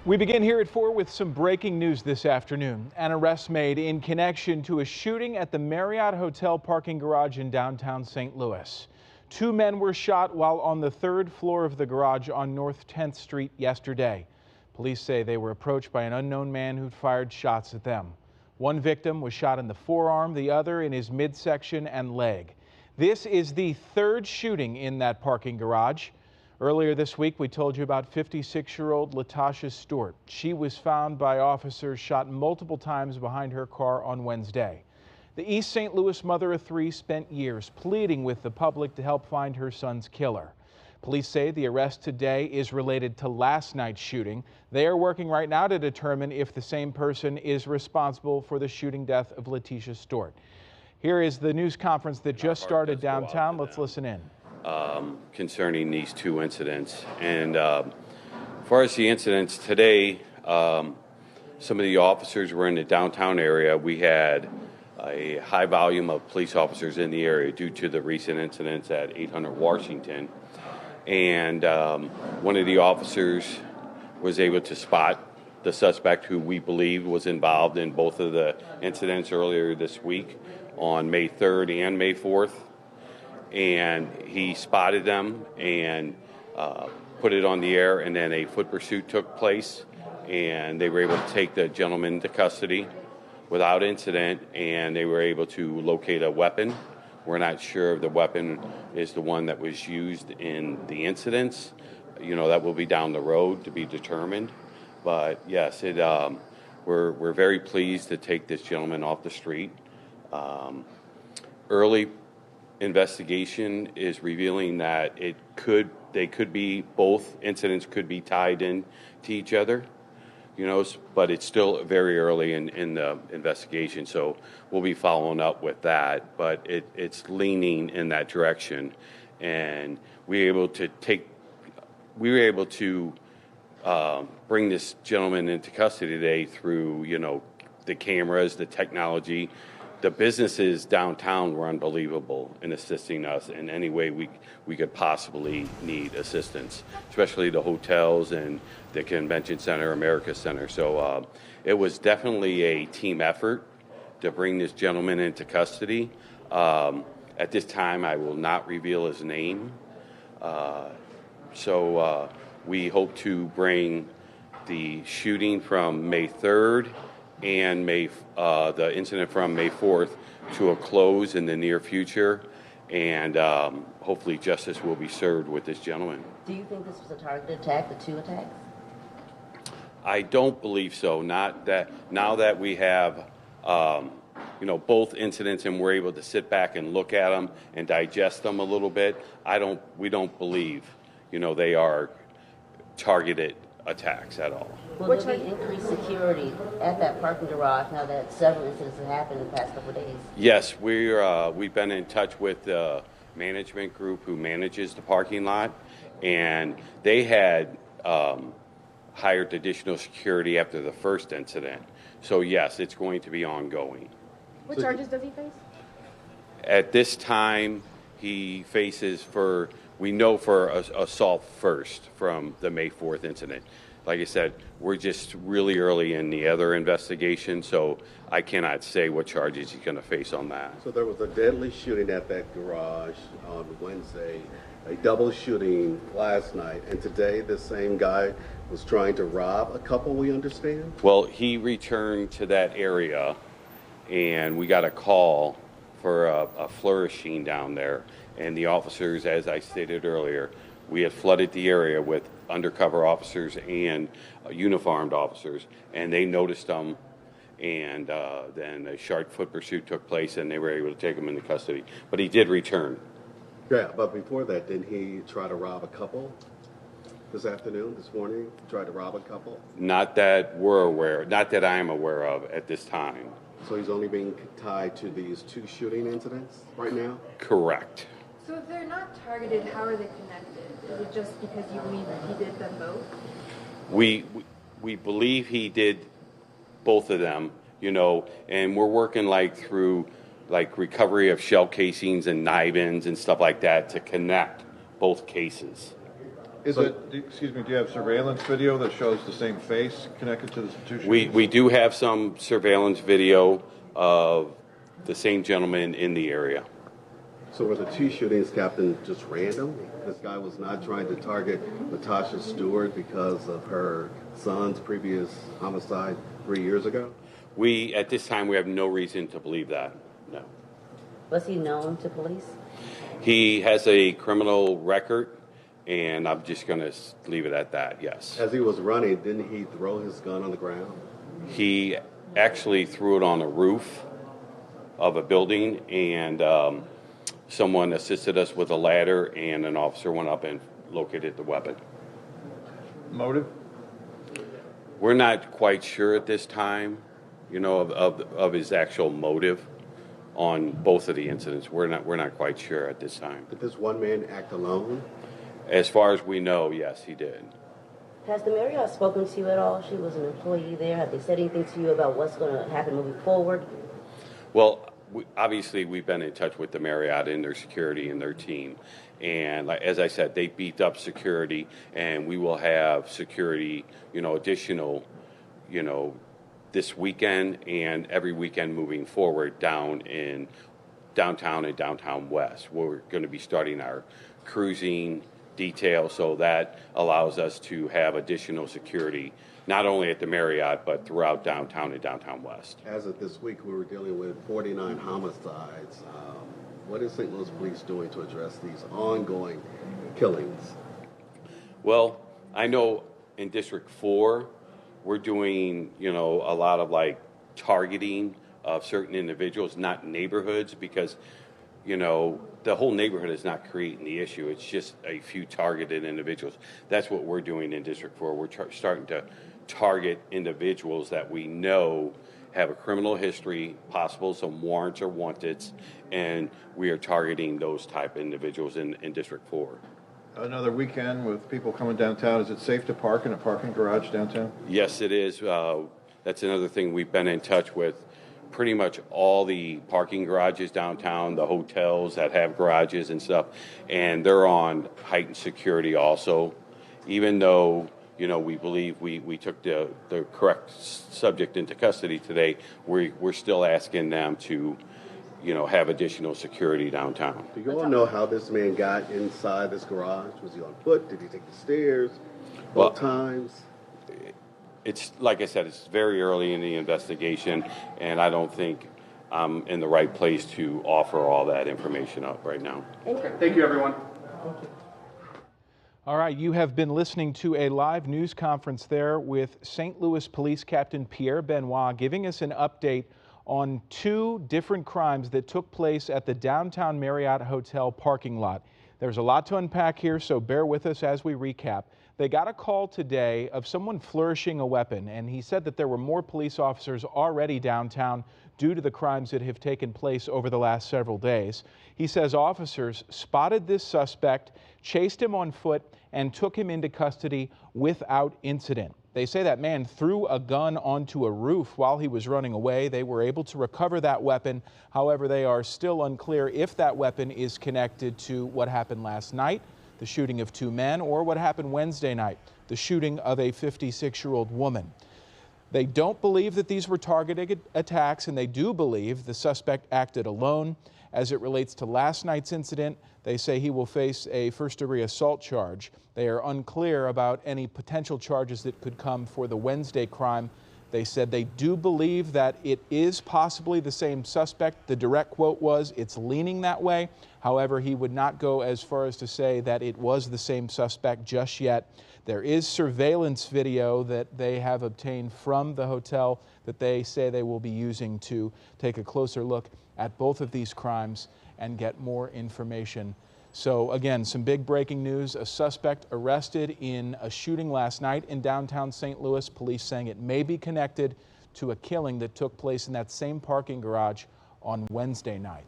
We begin here at 4 with some breaking news this afternoon. An arrest made in connection to a shooting at the Marriott Hotel parking garage in downtown St. Louis. 2 men were shot while on the 3rd floor of the garage on North 10th Street yesterday. Police say they were approached by an unknown man who'd fired shots at them. One victim was shot in the forearm, the other in his midsection and leg. This is the 3rd shooting in that parking garage. Earlier this week, we told you about 56-year-old Latasha Stewart. She was found by officers shot multiple times behind her car on Wednesday. The East St. Louis mother of 3 spent years pleading with the public to help find her son's killer. Police say the arrest today is related to last night's shooting. They are working right now to determine if the same person is responsible for the shooting death of Latasha Stewart. Here is the news conference that just started downtown. Let's listen in. Concerning these 2 incidents. And as far as the incidents today, some of the officers were in the downtown area. We had a high volume of police officers in the area due to the recent incidents at 800 Washington. And one of the officers was able to spot the suspect who we believe was involved in both of the incidents earlier this week on May 3rd and May 4th. And he spotted them and put it on the air, and then a foot pursuit took place, and they were able to take the gentleman into custody without incident, and they were able to locate a weapon. We're not sure if the weapon is the one that was used in the incidents. You know, that will be down the road to be determined. But yes, we're very pleased to take this gentleman off the street. Early investigation is revealing that both incidents could be tied in to each other, you know, but it's still very early in the investigation, so we'll be following up with that. But it's leaning in that direction, and we were able to bring this gentleman into custody today through, you know, the cameras, the technology. The businesses downtown were unbelievable in assisting us in any way we could possibly need assistance, especially the hotels and the convention center, America Center. So it was definitely a team effort to bring this gentleman into custody. At this time, I will not reveal his name. So we hope to bring the shooting from May 3rd and the incident from May 4th to a close in the near future, and hopefully justice will be served with this gentleman. Do you think this was a targeted attack, the 2 attacks? I don't believe so. Not that now that we have you know, both incidents and we're able to sit back and look at them and digest them a little bit, we don't believe, you know, they are targeted attacks at all. Will there be increased security at that parking garage now that several incidents have happened in the past couple of days? Yes, we've been in touch with the management group who manages the parking lot, and they had hired additional security after the first incident. So yes, it's going to be ongoing. What charges does he face? At this time, he faces for assault first from the May 4th incident. Like I said, we're just really early in the other investigation, so I cannot say what charges he's going to face on that. So there was a deadly shooting at that garage on Wednesday, a double shooting last night, and today the same guy was trying to rob a couple, we understand? Well, he returned to that area, and we got a call for a flourishing down there. And the officers, as I stated earlier, we had flooded the area with undercover officers and uniformed officers, and they noticed them, and then a sharp foot pursuit took place, and they were able to take him into custody. But he did return. Yeah, but before that, didn't he try to rob a couple this morning? Tried to rob a couple? Not that I am aware of at this time. So he's only being tied to these 2 shooting incidents right now? Correct. So if they're not targeted, how are they connected? Is it just because you believe he did them both? We believe he did both of them, you know, and we're working through recovery of shell casings and knife ends and stuff like that to connect both cases. Excuse me, do you have surveillance video that shows the same face connected to the two shootings? We do have some surveillance video of the same gentleman in the area. So were the two shootings, Captain, just random? This guy was not trying to target Natasha Stewart because of her son's previous homicide 3 years ago? At this time, we have no reason to believe that, no. Was he known to police? He has a criminal record, and I'm just going to leave it at that, yes. As he was running, didn't he throw his gun on the ground? He actually threw it on a roof of a building, and someone assisted us with a ladder, and an officer went up and located the weapon. Motive? We're not quite sure at this time, of his actual motive on both of the incidents. We're not quite sure at this time. Did this one man act alone? As far as we know, yes, he did. Has the Marriott spoken to you at all? She was an employee there. Have they said anything to you about what's going to happen moving forward? Well, obviously, we've been in touch with the Marriott and their security and their team. And as I said, they beefed up security, and we will have security, additional, this weekend and every weekend moving forward down in downtown and downtown west. We're going to be starting our cruising detail, so that allows us to have additional security, not only at the Marriott, but throughout downtown and downtown west. As of this week, we were dealing with 49 homicides. What is St. Louis Police doing to address these ongoing killings? Well, I know in District 4, we're doing, a lot of targeting of certain individuals, not neighborhoods, because, the whole neighborhood is not creating the issue. It's just a few targeted individuals. That's what we're doing in District 4. We're starting to target individuals that we know have a criminal history, possible some warrants or wanteds, and we are targeting those type of individuals in District 4. Another weekend with people coming downtown. Is it safe to park in a parking garage downtown? Yes, it is. That's another thing we've been in touch with. Pretty much all the parking garages downtown, the hotels that have garages and stuff, and they're on heightened security also. Even though, we believe we took the correct subject into custody today, we're still asking them to, have additional security downtown. Do you all know how this man got inside this garage? Was he on foot? Did he take the stairs? Both times? It's like I said, it's very early in the investigation, and I don't think I'm in the right place to offer all that information up right now. Okay, thank you, everyone. All right, you have been listening to a live news conference there with St. Louis Police Captain Pierre Benoit giving us an update on two different crimes that took place at the downtown Marriott Hotel parking lot. There's a lot to unpack here, so bear with us as we recap. They got a call today of someone flourishing a weapon, and he said that there were more police officers already downtown due to the crimes that have taken place over the last several days. He says officers spotted this suspect, chased him on foot, and took him into custody without incident. They say that man threw a gun onto a roof while he was running away. They were able to recover that weapon. However, they are still unclear if that weapon is connected to what happened last night, the shooting of two men, or what happened Wednesday night, the shooting of a 56-year-old woman. They don't believe that these were targeted attacks, and they do believe the suspect acted alone. As it relates to last night's incident, they say he will face a first-degree assault charge. They are unclear about any potential charges that could come for the Wednesday crime. They said they do believe that it is possibly the same suspect. The direct quote was, "It's leaning that way." However, he would not go as far as to say that it was the same suspect just yet. There is surveillance video that they have obtained from the hotel that they say they will be using to take a closer look at both of these crimes and get more information. So again, some big breaking news. A suspect arrested in a shooting last night in downtown St. Louis. Police saying it may be connected to a killing that took place in that same parking garage on Wednesday night.